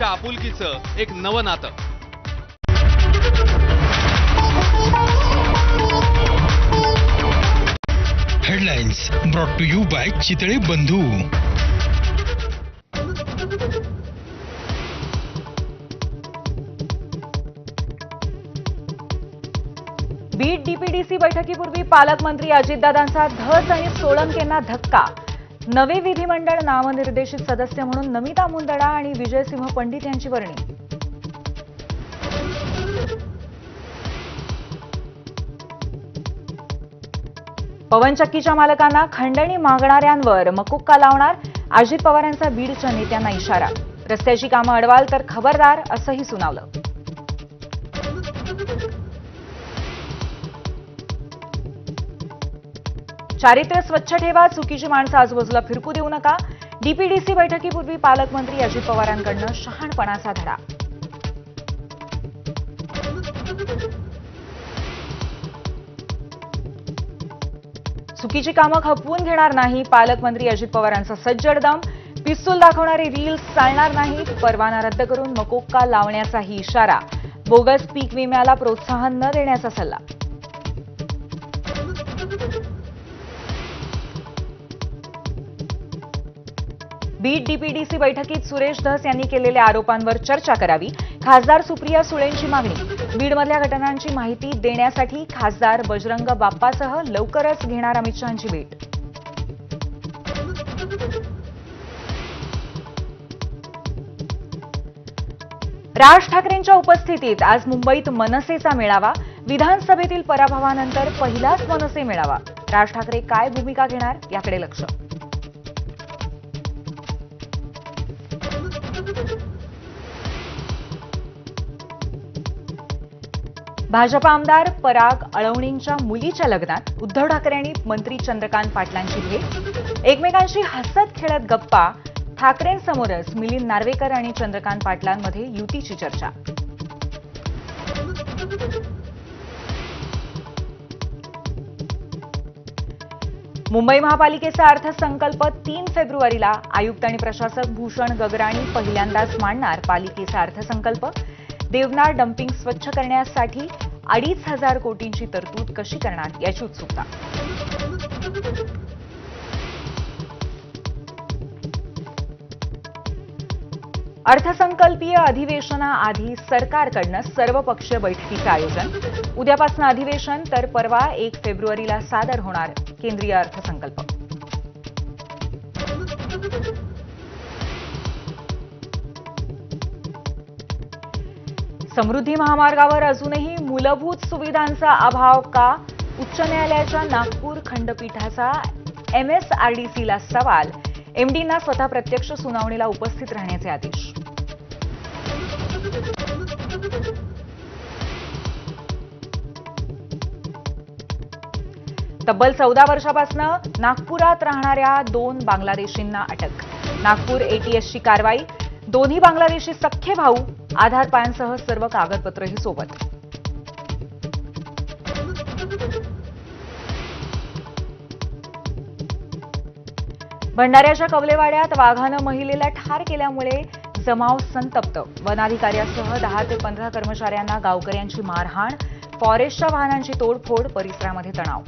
त्या आपुलकीचं एक नवं नातं. Headlines brought to you by Chitale Bandhu. Beed DPDC बैठकीपूर्वी पालकमंत्री अजितदादांचा धस आणि सोळंकेंना धक्का. नवे विधिमंडळ नामनिर्देशित सदस्य म्हणून नमिता मुंदडा आणि विजयसिंह पंडित यांची वर्णी. पवनचक्कीच्या मालकांना खंडणी मागणाऱ्यांवर मकुक्का लावणार, अजित पवारांचा बीडच्या नेत्यांना इशारा. रस्त्याची कामं अडवाल तर खबरदार, असंही सुनावलं. चारित्र्य स्वच्छ ठेवा, चुकीची माणसं आजूबाजूला फिरकू देऊ नका. डीपीडीसी बैठकीपूर्वी पालकमंत्री अजित पवारांकडून शहाणपणाचा धडा. चुकीची कामं खपवून घेणार नाही, पालकमंत्री अजित पवारांचा सज्जड दम. पिस्तूल दाखवणारे रील्स चालणार नाहीत, परवाना रद्द करून मकोक्का लावण्याचाही इशारा. बोगस पीक विम्याला प्रोत्साहन न देण्याचा सल्ला. बीड डीपीडीसी बैठकीत सुरेश धस यांनी केलेल्या आरोपांवर चर्चा करावी, खासदार सुप्रिया सुळेंची मागणी. बीडमधल्या घटनांची माहिती देण्यासाठी खासदार बजरंग बाप्पासह लवकरच घेणार अमित शहांची भेट. राज ठाकरेंच्या उपस्थितीत आज मुंबईत मनसेचा मेळावा. विधानसभेतील पराभवानंतर पहिलाच मनसे मेळावा. राज ठाकरे काय भूमिका घेणार, याकडे लक्ष. भाजप आमदार पराग अळवणींच्या मुलीच्या लग्नात उद्धव ठाकरे आणि मंत्री चंद्रकांत पाटलांची भेट. एकमेकांशी हसत खेळत गप्पा. ठाकरेंसमोरच मिलिंद नार्वेकर आणि चंद्रकांत पाटलांमध्ये युतीची चर्चा. मुंबई महापालिकेचा अर्थसंकल्प 3 फेब्रुवारीला आयुक्त आणि प्रशासक भूषण गगराणी पहिल्यांदाच मांडणार पालिकेचा अर्थसंकल्प. देवनार डम्पिंग स्वच्छ करण्यासाठी 2,500 कोटींची तरतूद कशी करणार, याची उत्सुकता. अर्थसंकल्पीय अधिवेशनाआधी सरकारकडून सर्वपक्षीय बैठकीचं आयोजन. उद्यापासून अधिवेशन, तर परवा 1 फेब्रुवारीला सादर होणार केंद्रीय अर्थसंकल्प. समृद्धी महामार्गावर अजूनही मूलभूत सुविधांचा अभाव का? उच्च न्यायालयाच्या नागपूर खंडपीठाचा MSRDCला सवाल. एमडींना स्वतः प्रत्यक्ष सुनावणीला उपस्थित राहण्याचे आदेश. तब्बल 14 वर्षापासून नागपुरात राहणाऱ्या 2 बांगलादेशींना अटक. नागपूर ATSची कारवाई. दोन्ही बांगलादेशी सख्खे भाऊ. आधार पॅनसह सर्व कागदपत्रही सोबत. भंडाऱ्याच्या कवलेवाड्यात वाघानं महिलेला ठार केल्यामुळे जमाव संतप्त. वनाधिकाऱ्यासह 10 ते 15 कर्मचाऱ्यांना गावकऱ्यांची मारहाण. फॉरेस्टच्या वाहनांची तोडफोड. परिसरामध्ये तणाव.